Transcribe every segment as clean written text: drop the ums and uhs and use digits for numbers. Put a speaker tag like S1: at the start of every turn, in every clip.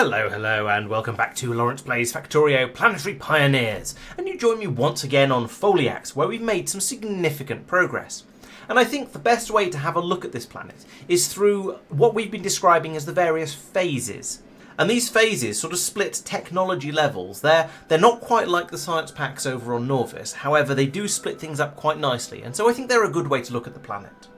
S1: Hello, and welcome back to Laurence Plays Factorio Planetary Pioneers, and you join me once again on Foliax, where we've made some significant progress. And I think the best way to have a look at this planet is through what we've been describing as the various phases. And these phases sort of split technology levels. They're not quite like the science packs over on Norvis, however they do split things up quite nicely, and so I think they're a good way to look at the planet.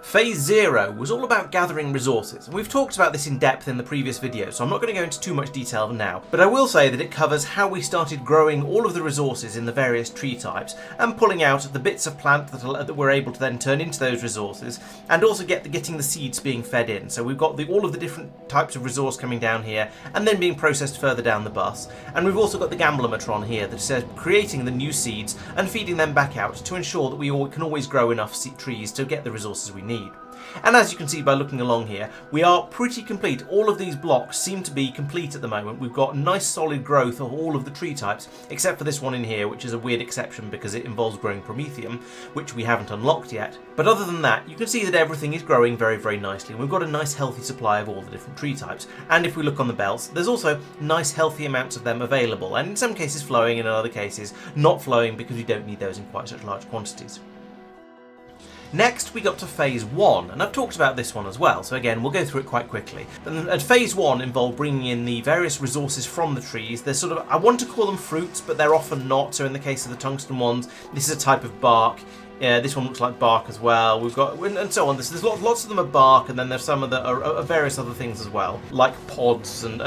S1: Phase 0 was all about gathering resources, and we've talked about this in depth in the previous video, so I'm not going to go into too much detail now, but I will say that it covers how we started growing all of the resources in the various tree types, and pulling out the bits of plant that we're able to then turn into those resources, and also getting the seeds being fed in. So we've got all of the different types of resource coming down here, and then being processed further down the bus, and we've also got the gamblometron here that says creating the new seeds and feeding them back out to ensure that we can always grow enough trees to get the resources we need. And as you can see by looking along here, we are pretty complete. All of these blocks seem to be complete at the moment. We've got nice solid growth of all of the tree types, except for this one in here, which is a weird exception because it involves growing promethium, which we haven't unlocked yet. But other than that, you can see that everything is growing very, very nicely. And we've got a nice healthy supply of all the different tree types. And if we look on the belts, there's also nice healthy amounts of them available, and in some cases flowing, and in other cases not flowing because we don't need those in quite such large quantities. Next, we got to Phase 1, and I've talked about this one as well, so again, we'll go through it quite quickly. And Phase 1 involved bringing in the various resources from the trees. They're sort of, I want to call them fruits, but they're often not, so in the case of the tungsten ones, this is a type of bark. Yeah, this one looks like bark as well. We've got, and so on. There's lots of them are bark, and then there's some of that are various other things as well, like pods and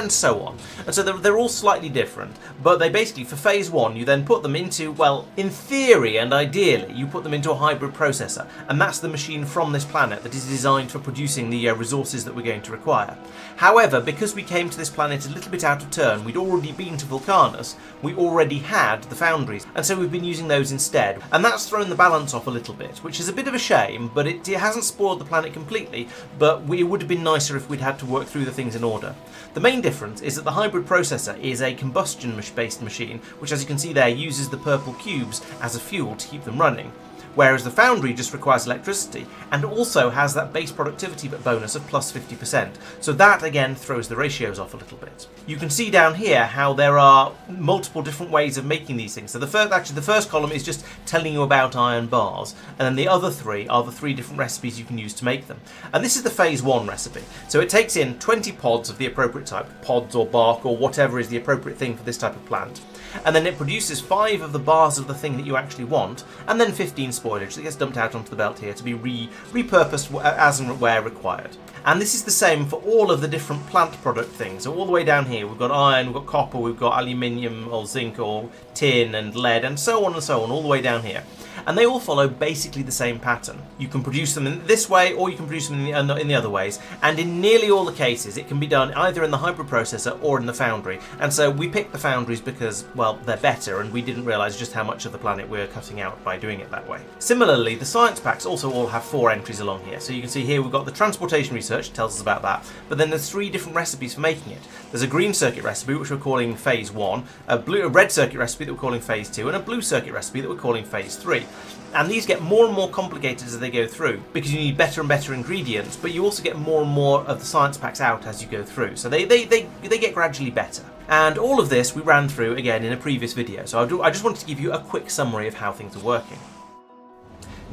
S1: so on. And so they're all slightly different, but they basically, for Phase 1, you then put them into, well, in theory and ideally, you put them into a hybrid processor, and that's the machine from this planet that is designed for producing the resources that we're going to require. However, because we came to this planet a little bit out of turn, we'd already been to Vulcanus, we already had the foundries, and so we've been using those instead, and that's thrown the balance off a little bit, which is a bit of a shame, but it hasn't spoiled the planet completely, but it would have been nicer if we'd had to work through the things in order. The main difference is that the hybrid processor is a combustion-based machine, which, as you can see there, uses the purple cubes as a fuel to keep them running, whereas the foundry just requires electricity and also has that base productivity bonus of plus 50%. So that again throws the ratios off a little bit. You can see down here how there are multiple different ways of making these things. So the first column is just telling you about iron bars, and then the other three are the three different recipes you can use to make them. And this is the Phase 1 recipe. So it takes in 20 pods of the appropriate type, pods or bark or whatever is the appropriate thing for this type of plant. And then it produces 5 of the bars of the thing that you actually want, and then 15 spoilage that gets dumped out onto the belt here to be repurposed as and where required. And this is the same for all of the different plant product things. So all the way down here, we've got iron, we've got copper, we've got aluminium or zinc or tin and lead, and so on, all the way down here. And they all follow basically the same pattern. You can produce them in this way, or you can produce them in the other ways. And in nearly all the cases, it can be done either in the hybrid processor or in the foundry. And so we picked the foundries because, well, they're better, and we didn't realise just how much of the planet we're cutting out by doing it that way. Similarly, the science packs also all have 4 entries along here. So you can see here we've got the transportation research, tells us about that, but then there's 3 different recipes for making it. There's a green circuit recipe, which we're calling Phase 1, a red circuit recipe that we're calling Phase 2, and a blue circuit recipe that we're calling Phase 3. And these get more and more complicated as they go through, because you need better and better ingredients, but you also get more and more of the science packs out as you go through. So they get gradually better. And all of this we ran through again in a previous video, so I just wanted to give you a quick summary of how things are working.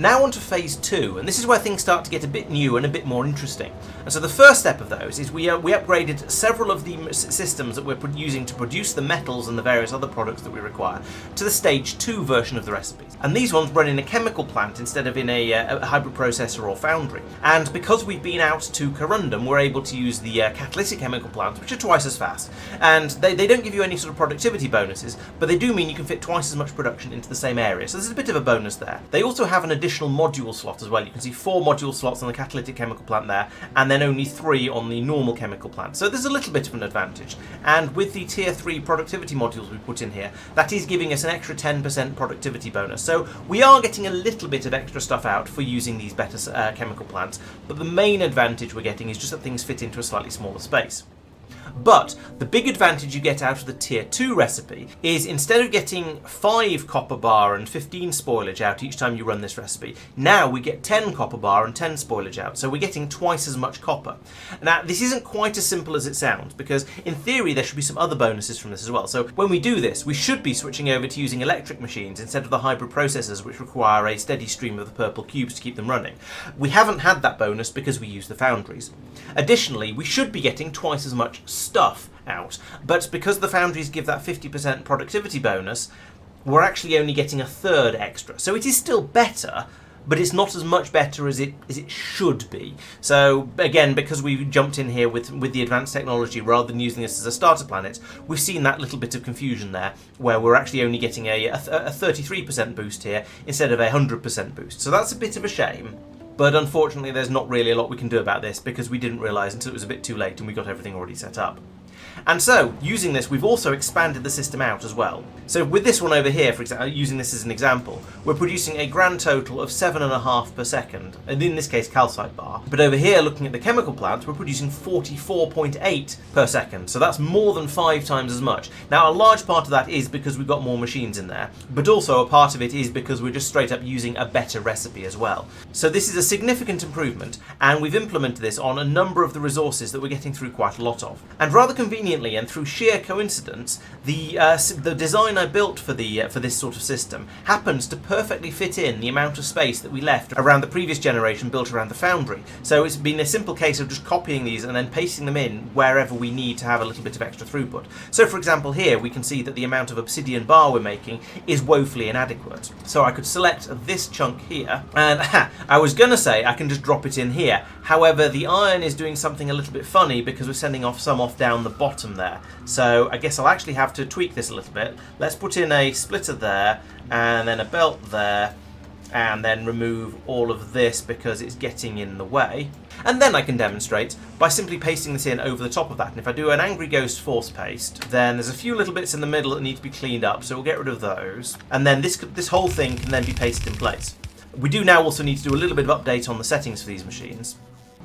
S1: Now on to Phase 2, and this is where things start to get a bit new and a bit more interesting. And so the first step of those is we upgraded several of the systems that we're using to produce the metals and the various other products that we require to the Stage 2 version of the recipes. And these ones run in a chemical plant instead of in a hybrid processor or foundry. And because we've been out to Corundum, we're able to use the catalytic chemical plants, which are twice as fast. And they don't give you any sort of productivity bonuses, but they do mean you can fit twice as much production into the same area. So there's a bit of a bonus there. They also have an additional module slot as well. You can see 4 module slots on the catalytic chemical plant there, and then only 3 on the normal chemical plant. So there's a little bit of an advantage. And with the tier 3 productivity modules we put in here, that is giving us an extra 10% productivity bonus. So we are getting a little bit of extra stuff out for using these better chemical plants, but the main advantage we're getting is just that things fit into a slightly smaller space. But the big advantage you get out of the tier 2 recipe is instead of getting 5 copper bar and 15 spoilage out each time you run this recipe, now we get 10 copper bar and 10 spoilage out, so we're getting twice as much copper. Now this isn't quite as simple as it sounds, because in theory there should be some other bonuses from this as well. So when we do this, we should be switching over to using electric machines instead of the hybrid processors which require a steady stream of the purple cubes to keep them running. We haven't had that bonus because we use the foundries. Additionally, we should be getting twice as much stuff out, but because the foundries give that 50% productivity bonus, we're actually only getting a third extra. So it is still better, but it's not as much better as it should be. So again, because we jumped in here with the advanced technology rather than using this as a starter planet, we've seen that little bit of confusion there, where we're actually only getting a 33% boost here instead of a 100% boost. So that's a bit of a shame. But unfortunately, there's not really a lot we can do about this because we didn't realise until it was a bit too late and we got everything already set up. And so, using this, we've also expanded the system out as well. So with this one over here, for example, using this as an example, we're producing a grand total of 7.5 per second, and in this case calcite bar. But over here, looking at the chemical plant, we're producing 44.8 per second, so that's more than 5 times as much. Now, a large part of that is because we've got more machines in there, but also a part of it is because we're just straight up using a better recipe as well. So this is a significant improvement, and we've implemented this on a number of the resources that we're getting through quite a lot of. And rather conveniently, and through sheer coincidence, the design I built for this sort of system happens to perfectly fit in the amount of space that we left around the previous generation built around the foundry. So it's been a simple case of just copying these and then pasting them in wherever we need to have a little bit of extra throughput. So for example here we can see that the amount of obsidian bar we're making is woefully inadequate. So I could select this chunk here, and I was going to say I can just drop it in here. However, the iron is doing something a little bit funny because we're sending some off down the bottom there. So I guess I'll actually have to tweak this a little bit. Let's put in a splitter there, and then a belt there, and then remove all of this because it's getting in the way. And then I can demonstrate by simply pasting this in over the top of that. And if I do an Angry Ghost force paste, then there's a few little bits in the middle that need to be cleaned up, so we'll get rid of those. And then this whole thing can then be pasted in place. We do now also need to do a little bit of update on the settings for these machines.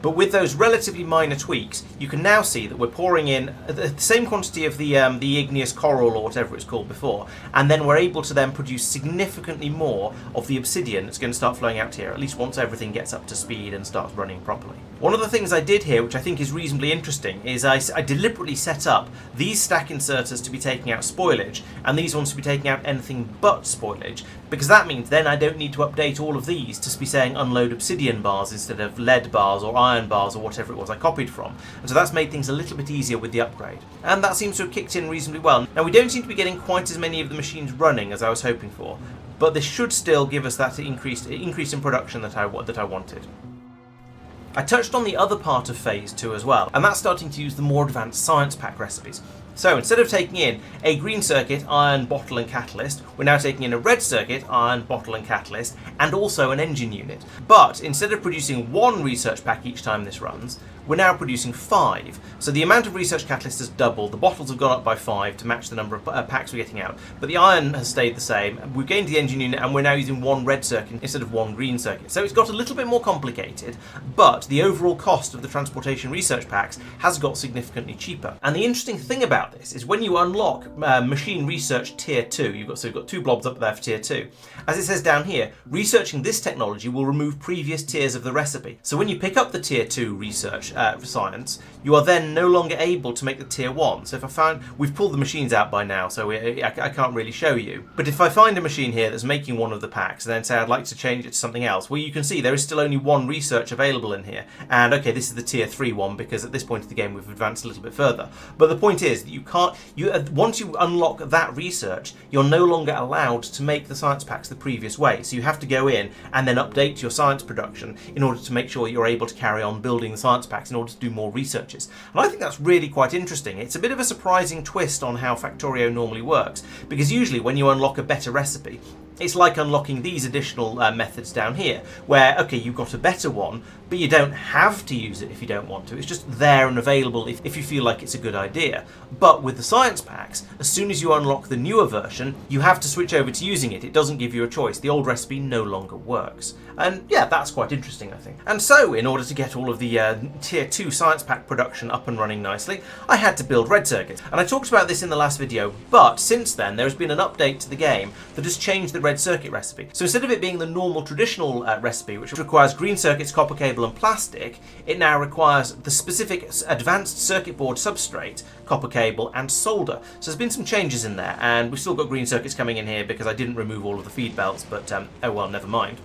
S1: But with those relatively minor tweaks, you can now see that we're pouring in the same quantity of the igneous coral or whatever it's called before, and then we're able to then produce significantly more of the obsidian that's going to start flowing out here, at least once everything gets up to speed and starts running properly. One of the things I did here, which I think is reasonably interesting, is I deliberately set up these stack inserters to be taking out spoilage, and these ones to be taking out anything but spoilage, because that means then I don't need to update all of these to be saying unload obsidian bars instead of lead bars or iron bars or whatever it was I copied from. And so that's made things a little bit easier with the upgrade. And that seems to have kicked in reasonably well. Now we don't seem to be getting quite as many of the machines running as I was hoping for, but this should still give us that increase in production that I wanted. I touched on the other part of Phase 2 as well, and that's starting to use the more advanced science pack recipes. So instead of taking in a green circuit, iron, bottle and catalyst, we're now taking in a red circuit, iron, bottle and catalyst, and also an engine unit. But instead of producing 1 research pack each time this runs, we're now producing 5. So the amount of research catalyst has doubled, the bottles have gone up by 5 to match the number of packs we're getting out, but the iron has stayed the same. We've gained the engine unit and we're now using 1 red circuit instead of 1 green circuit. So it's got a little bit more complicated, but the overall cost of the transportation research packs has got significantly cheaper. And the interesting thing about this is when you unlock machine research tier 2, you've got 2 blobs up there for tier 2. As it says down here, researching this technology will remove previous tiers of the recipe. So when you pick up the tier 2 research for science, you are then no longer able to make the tier 1. So if I found, we've pulled the machines out by now, so I can't really show you. But if I find a machine here that's making one of the packs, and then say I'd like to change it to something else, well, you can see there is still only 1 research available in here. And okay, this is the tier 3 one because at this point of the game we've advanced a little bit further. But the point is that you can't, once you unlock that research, you're no longer allowed to make the science packs the previous way. So you have to go in and then update your science production in order to make sure you're able to carry on building the science packs in order to do more researches. And I think that's really quite interesting. It's a bit of a surprising twist on how Factorio normally works, because usually when you unlock a better recipe, It's like unlocking these additional methods down here, where, okay, you've got a better one, but you don't have to use it if you don't want to. It's just there and available if you feel like it's a good idea. But with the science packs, as soon as you unlock the newer version, you have to switch over to using it. It doesn't give you a choice. The old recipe no longer works. And yeah, that's quite interesting, I think. And so, in order to get all of the Tier 2 science pack production up and running nicely, I had to build red circuits. And I talked about this in the last video, but since then there has been an update to the game that has changed the red circuit recipe. So instead of it being the normal traditional recipe, which requires green circuits, copper cable and plastic, it now requires the specific advanced circuit board substrate, copper cable and solder. So there's been some changes in there, and we've still got green circuits coming in here because I didn't remove all of the feed belts, but oh well, never mind.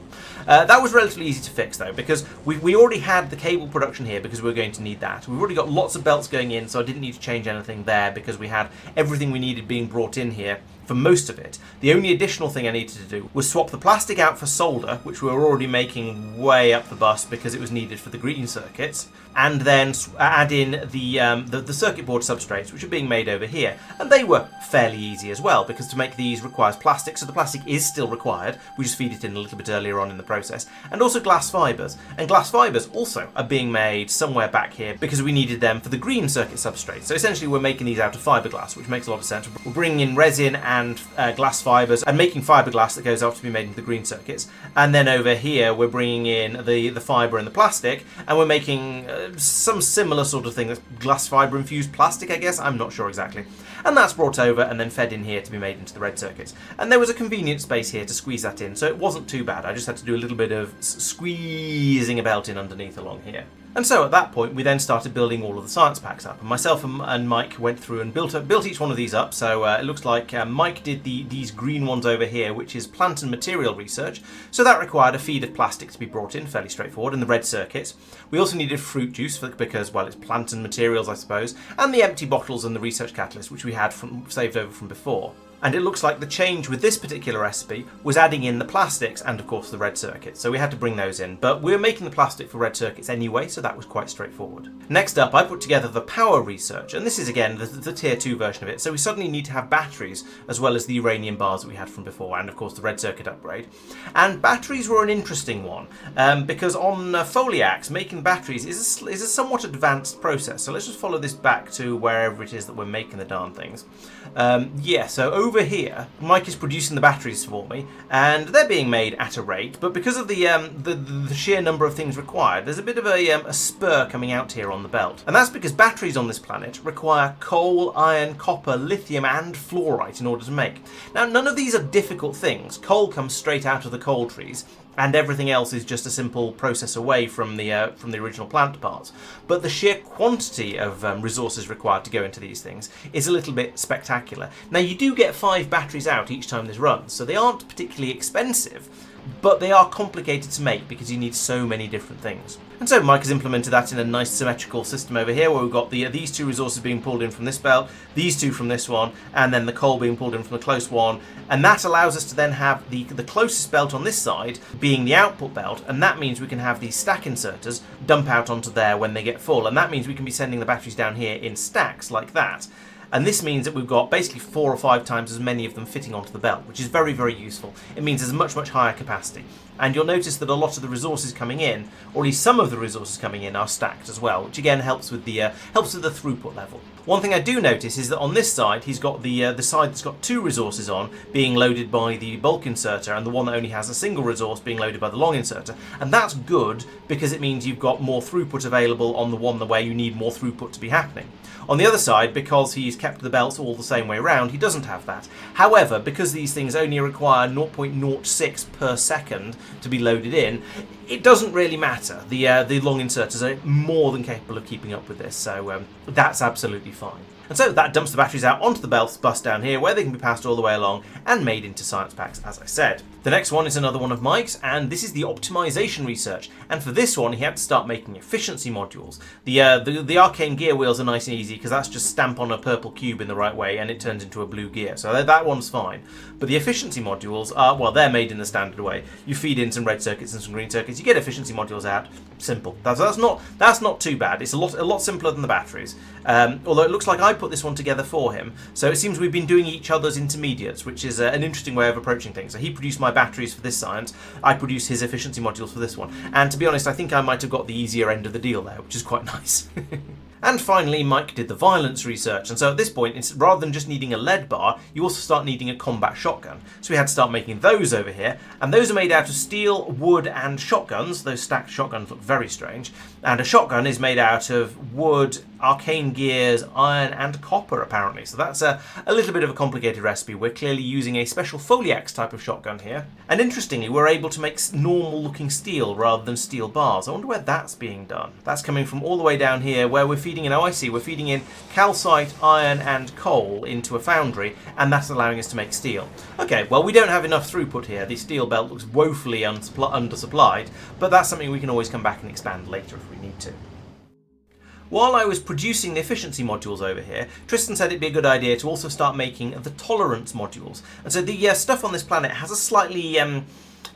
S1: That was relatively easy to fix though, because we already had the cable production here because we were going to need that. We've already got lots of belts going in, so I didn't need to change anything there because we had everything we needed being brought in here for most of it. The only additional thing I needed to do was swap the plastic out for solder, which we were already making way up the bus because it was needed for the green circuits, and then add in the circuit board substrates, which are being made over here. And they were fairly easy as well, because to make these requires plastic, so the plastic is still required. We just feed it in a little bit earlier on in the process. And also glass fibres. And glass fibres also are being made somewhere back here because we needed them for the green circuit substrate. So essentially we're making these out of fiberglass, which makes a lot of sense. We're bringing in resin and glass fibres and making fiberglass that goes off to be made into the green circuits. And then over here we're bringing in the fibre and the plastic, and we're making some similar sort of thing, that's glass fibre infused plastic, I guess, I'm not sure exactly. And that's brought over and then fed in here to be made into the red circuits. And there was a convenient space here to squeeze that in, so it wasn't too bad. I just had to do a little bit of squeezing a belt in underneath along here. And so at that point we then started building all of the science packs up, and myself and Mike went through and built each one of these up. So it looks like Mike did these green ones over here, which is plant and material research, so that required a feed of plastic to be brought in, fairly straightforward, and the red circuits. We also needed fruit juice because, well, it's plant and materials, I suppose, and the empty bottles and the research catalyst, which we had saved over from before. And it looks like the change with this particular recipe was adding in the plastics and, of course, the red circuits. So we had to bring those in. But we were making the plastic for red circuits anyway, so that was quite straightforward. Next up, I put together the power research. And this is, again, the Tier 2 version of it. So we suddenly need to have batteries, as well as the uranium bars that we had from before, and, of course, the red circuit upgrade. And batteries were an interesting one, because on Foliax, making batteries is a somewhat advanced process. So let's just follow this back to wherever it is that we're making the darn things. So over here, Mike is producing the batteries for me, and they're being made at a rate, but because of the sheer number of things required, there's a bit of a spur coming out here on the belt. And that's because batteries on this planet require coal, iron, copper, lithium and fluorite in order to make. Now, none of these are difficult things. Coal comes straight out of the coal trees, and everything else is just a simple process away from the original plant parts. But the sheer quantity of resources required to go into these things is a little bit spectacular. Now, you do get 5 batteries out each time this runs, so they aren't particularly expensive, but they are complicated to make because you need so many different things. And so Mike has implemented that in a nice symmetrical system over here, where we've got these 2 resources being pulled in from this belt, these 2 from this one, and then the coal being pulled in from the close one. And that allows us to then have the closest belt on this side being the output belt, and that means we can have these stack inserters dump out onto there when they get full, and that means we can be sending the batteries down here in stacks like that. And this means that we've got basically 4 or 5 times as many of them fitting onto the belt, which is very, very useful. It means there's a much, much higher capacity. And you'll notice that a lot of the resources coming in, or at least some of the resources coming in, are stacked as well, which again helps with the throughput level. One thing I do notice is that on this side, he's got the side that's got 2 resources on being loaded by the bulk inserter, and the one that only has a single resource being loaded by the long inserter. And that's good because it means you've got more throughput available on the one where you need more throughput to be happening. On the other side, because he's kept the belts all the same way around, he doesn't have that. However, because these things only require 0.06 per second to be loaded in, it doesn't really matter. The long inserters are more than capable of keeping up with this, so that's absolutely fine. And so that dumps the batteries out onto the belt bus down here, where they can be passed all the way along and made into science packs, as I said. The next one is another one of Mike's, and this is the optimization research. And for this one, he had to start making efficiency modules. The arcane gear wheels are nice and easy because that's just stamp on a purple cube in the right way and it turns into a blue gear. So that one's fine. But the efficiency modules are, well, they're made in the standard way. You feed in some red circuits and some green circuits, you get efficiency modules out. Simple. That's not too bad. It's a lot simpler than the batteries. Although it looks like I put this one together for him. So it seems we've been doing each other's intermediates, which is an interesting way of approaching things. So he produced my batteries for this science, I produced his efficiency modules for this one. And to be honest, I think I might have got the easier end of the deal there, which is quite nice. And finally, Mike did the violence research, and so at this point, rather than just needing a lead bar, you also start needing a combat shotgun. So we had to start making those over here, and those are made out of steel, wood, and shotguns. Those stacked shotguns look very strange. And a shotgun is made out of wood, arcane gears, iron, and copper, apparently. So that's a little bit of a complicated recipe. We're clearly using a special Foliax type of shotgun here. And interestingly, we're able to make normal-looking steel rather than steel bars. I wonder where that's being done. That's coming from all the way down here, where we're feeding in, oh I see, we're feeding in calcite, iron, and coal into a foundry, and that's allowing us to make steel. Okay, well, we don't have enough throughput here. The steel belt looks woefully undersupplied, but that's something we can always come back and expand later if we need to. While I was producing the efficiency modules over here, Tristan said it'd be a good idea to also start making the tolerance modules. And so the stuff on this planet has a slightly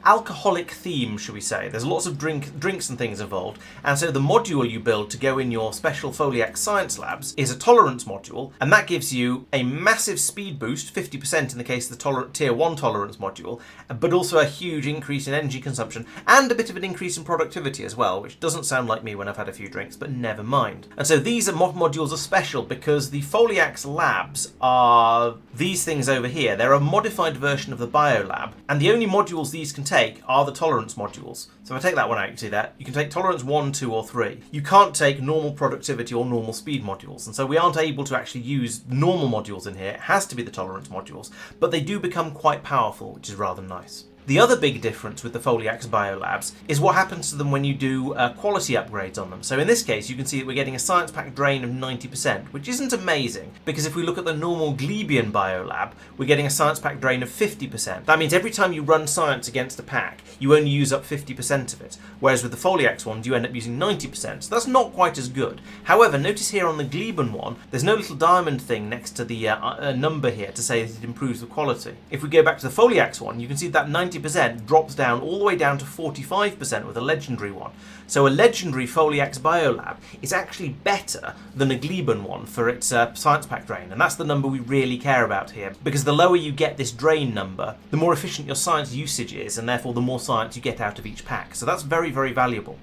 S1: alcoholic theme, shall we say. There's lots of drinks and things involved, and so the module you build to go in your special Foliax science labs is a tolerance module, and that gives you a massive speed boost, 50% in the case of the tier 1 tolerance module, but also a huge increase in energy consumption and a bit of an increase in productivity as well, which doesn't sound like me when I've had a few drinks, but never mind. And so these modules are special because the Foliax labs are these things over here. They're a modified version of the biolab, and the only modules these can take are the tolerance modules. So if I take that one out, you see that? You can take tolerance 1, 2 or 3. You can't take normal productivity or normal speed modules, and so we aren't able to actually use normal modules in here. It has to be the tolerance modules, but they do become quite powerful, which is rather nice. The other big difference with the Foliax biolabs is what happens to them when you do quality upgrades on them. So in this case, you can see that we're getting a science pack drain of 90%, which isn't amazing, because if we look at the normal Glebian biolab, we're getting a science pack drain of 50%. That means every time you run science against a pack, you only use up 50% of it, whereas with the Foliax ones, you end up using 90%, so that's not quite as good. However, notice here on the Glebian one, there's no little diamond thing next to the number here to say that it improves the quality. If we go back to the Foliax one, you can see that 90% drops down all the way down to 45% with a legendary one. So a legendary Foliax biolab is actually better than a Glebian one for its science pack drain, and that's the number we really care about here, because the lower you get this drain number, the more efficient your science usage is, and therefore the more science you get out of each pack. So that's very, very valuable.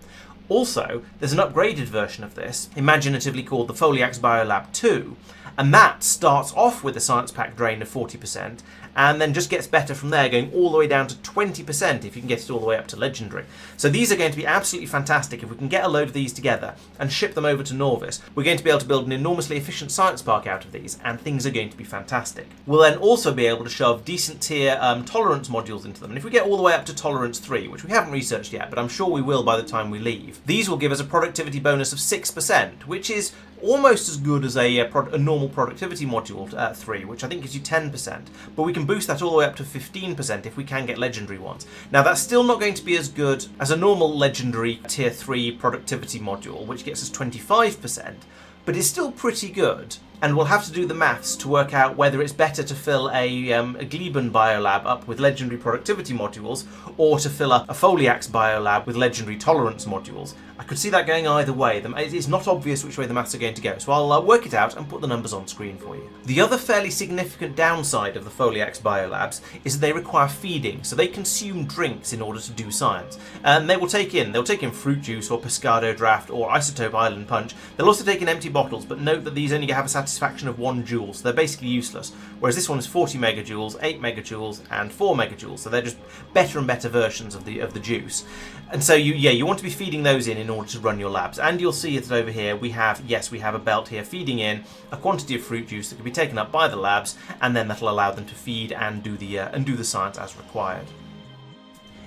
S1: Also, there's an upgraded version of this, imaginatively called the Foliax Biolab 2, and that starts off with a science pack drain of 40%, and then just gets better from there, going all the way down to 20% if you can get it all the way up to legendary. So these are going to be absolutely fantastic. If we can get a load of these together and ship them over to Norvis, we're going to be able to build an enormously efficient science park out of these, and things are going to be fantastic. We'll then also be able to shove decent tier tolerance modules into them, and if we get all the way up to tolerance 3, which we haven't researched yet, but I'm sure we will by the time we leave, these will give us a productivity bonus of 6%, which is almost as good as a normal productivity module 3, which I think gives you 10%, but we can boost that all the way up to 15% if we can get legendary ones. Now that's still not going to be as good as a normal legendary tier 3 productivity module, which gets us 25%, but it's still pretty good. And we'll have to do the maths to work out whether it's better to fill a Glebian biolab up with legendary productivity modules, or to fill up a Foliax biolab with legendary tolerance modules. I could see that going either way. It's not obvious which way the maths are going to go, so I'll work it out and put the numbers on screen for you. The other fairly significant downside of the Foliax biolabs is that they require feeding, so they consume drinks in order to do science. And they'll take in fruit juice or Pescado Draft or Isotope Island Punch. They'll also take in empty bottles, but note that these only have a satisfaction of 1 joule, so they're basically useless. Whereas this one is 40 megajoules, 8 megajoules, and 4 megajoules, so they're just better and better versions of the juice. And so you want to be feeding those in order to run your labs. And you'll see it over here. We have a belt here feeding in a quantity of fruit juice that can be taken up by the labs, and then that'll allow them to feed and do the science as required.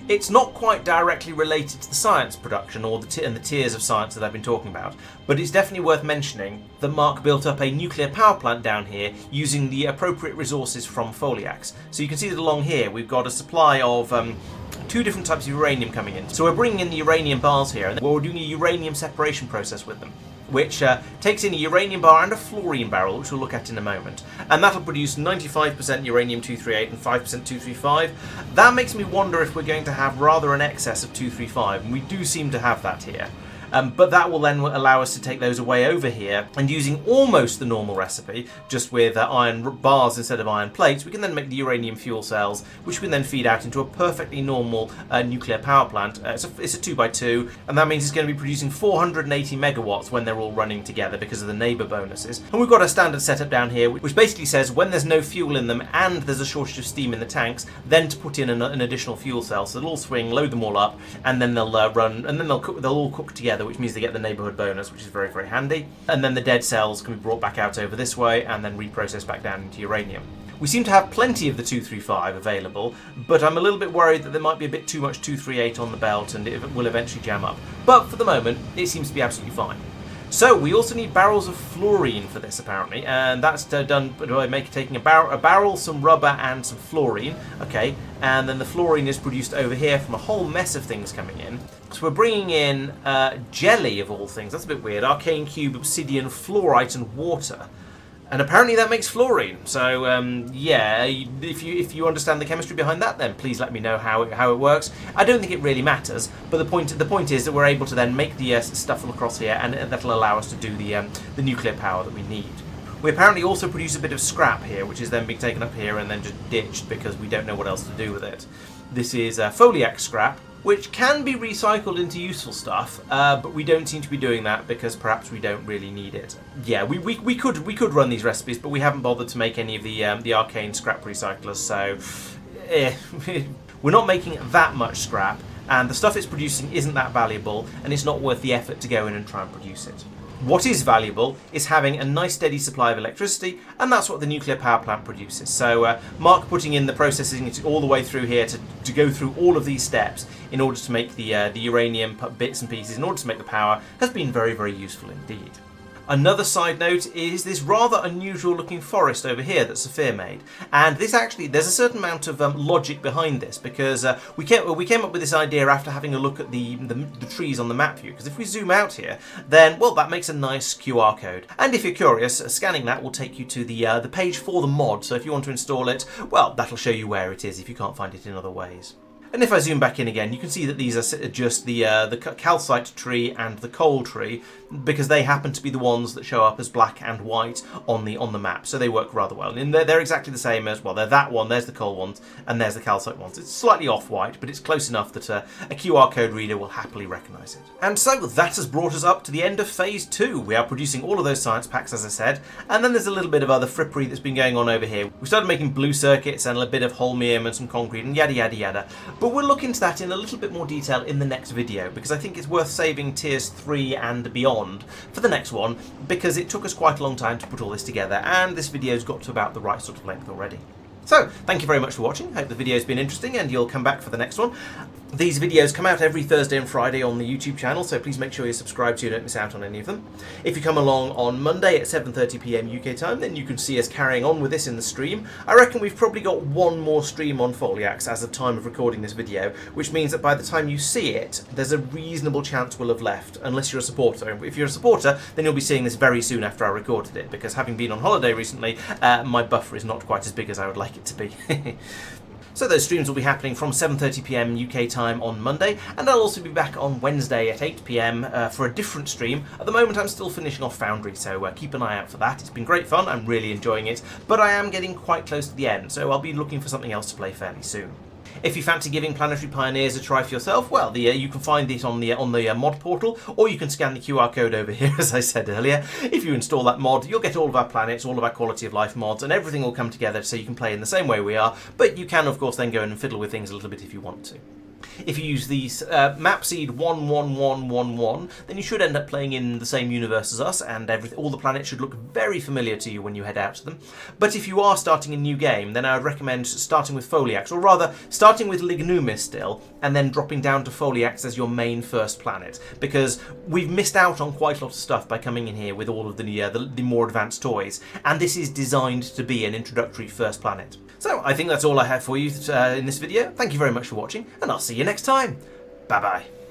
S1: It's not quite directly related to the science production or the tiers of science that I've been talking about, but it's definitely worth mentioning that Mark built up a nuclear power plant down here using the appropriate resources from Foliax. So you can see that along here we've got a supply of 2 different types of uranium coming in. So we're bringing in the uranium bars here, and we're doing a uranium separation process with them, which takes in a uranium bar and a fluorine barrel, which we'll look at in a moment. And that'll produce 95% uranium-238 and 5% 235. That makes me wonder if we're going to have rather an excess of 235, and we do seem to have that here. But that will then allow us to take those away over here, and using almost the normal recipe, just with iron bars instead of iron plates, we can then make the uranium fuel cells, which we can then feed out into a perfectly normal nuclear power plant. It's a 2x2, and that means it's going to be producing 480 megawatts when they're all running together because of the neighbour bonuses. And we've got a standard setup down here, which basically says when there's no fuel in them and there's a shortage of steam in the tanks, then to put in an additional fuel cell. So they'll all swing, load them all up, and then they'll run, and then they'll all cook together, which means they get the neighbourhood bonus, which is very, very handy. And then the dead cells can be brought back out over this way and then reprocessed back down into uranium. We seem to have plenty of the 235 available, but I'm a little bit worried that there might be a bit too much 238 on the belt and it will eventually jam up. But for the moment, it seems to be absolutely fine. So we also need barrels of fluorine for this, apparently, and that's done by taking a barrel, some rubber, and some fluorine. Okay, and then the fluorine is produced over here from a whole mess of things coming in. So we're bringing in jelly of all things. That's a bit weird. Arcane cube, obsidian, fluorite, and water. And apparently that makes fluorine. So yeah, if you understand the chemistry behind that, then please let me know how it works. I don't think it really matters, but the point is that we're able to then make the stuff from across here, and that'll allow us to do the nuclear power that we need. We apparently also produce a bit of scrap here, which is then being taken up here and then just ditched because we don't know what else to do with it. This is Foliax scrap, which can be recycled into useful stuff, but we don't seem to be doing that because perhaps we don't really need it. Yeah, we could run these recipes, but we haven't bothered to make any of the arcane scrap recyclers, so we're not making that much scrap, and the stuff it's producing isn't that valuable, and it's not worth the effort to go in and try and produce it. What is valuable is having a nice steady supply of electricity, and that's what the nuclear power plant produces. So Mark putting in the processing all the way through here to go through all of these steps in order to make the uranium bits and pieces, in order to make the power, has been very, very useful indeed. Another side note is this rather unusual looking forest over here that Sophia made, and this actually, there's a certain amount of logic behind this, because we came up with this idea after having a look at the trees on the map view, because if we zoom out here, then, well, that makes a nice QR code, and if you're curious, scanning that will take you to the page for the mod, so if you want to install it, well, that'll show you where it is if you can't find it in other ways. And if I zoom back in again, you can see that these are just the calcite tree and the coal tree, because they happen to be the ones that show up as black and white on the map, so they work rather well. And they're exactly the same as, well, they're that one, there's the coal ones, and there's the calcite ones. It's slightly off-white, but it's close enough that a QR code reader will happily recognise it. And so that has brought us up to the end of Phase 2. We are producing all of those science packs, as I said, and then there's a little bit of other frippery that's been going on over here. We started making blue circuits and a bit of holmium and some concrete and yada yada yada. But we'll look into that in a little bit more detail in the next video, because I think it's worth saving Tiers 3 and beyond for the next one, because it took us quite a long time to put all this together, and this video's got to about the right sort of length already. So, thank you very much for watching. Hope the video's been interesting and you'll come back for the next one. These videos come out every Thursday and Friday on the YouTube channel, so please make sure you're subscribed so you don't miss out on any of them. If you come along on Monday at 7:30 PM UK time, then you can see us carrying on with this in the stream. I reckon we've probably got one more stream on Foliax as of time of recording this video, which means that by the time you see it, there's a reasonable chance we'll have left, unless you're a supporter. If you're a supporter, then you'll be seeing this very soon after I recorded it, because having been on holiday recently, my buffer is not quite as big as I would like it to be. So those streams will be happening from 7:30 PM UK time on Monday, and I'll also be back on Wednesday at 8 PM for a different stream. At the moment I'm still finishing off Foundry, so keep an eye out for that. It's been great fun, I'm really enjoying it, but I am getting quite close to the end, so I'll be looking for something else to play fairly soon. If you fancy giving Planetary Pioneers a try for yourself, well, you can find it on the mod portal, or you can scan the QR code over here, as I said earlier. If you install that mod, you'll get all of our planets, all of our quality of life mods, and everything will come together so you can play in the same way we are, but you can, of course, then go in and fiddle with things a little bit if you want to. If you use the map seed 11111, then you should end up playing in the same universe as us, and all the planets should look very familiar to you when you head out to them. But if you are starting a new game, then I would recommend starting with Foliax, or rather, starting with Lignumis still, and then dropping down to Foliax as your main first planet, because we've missed out on quite a lot of stuff by coming in here with all of the more advanced toys, and this is designed to be an introductory first planet. So I think that's all I have for you in this video. Thank you very much for watching, and I'll see you next time. Bye bye.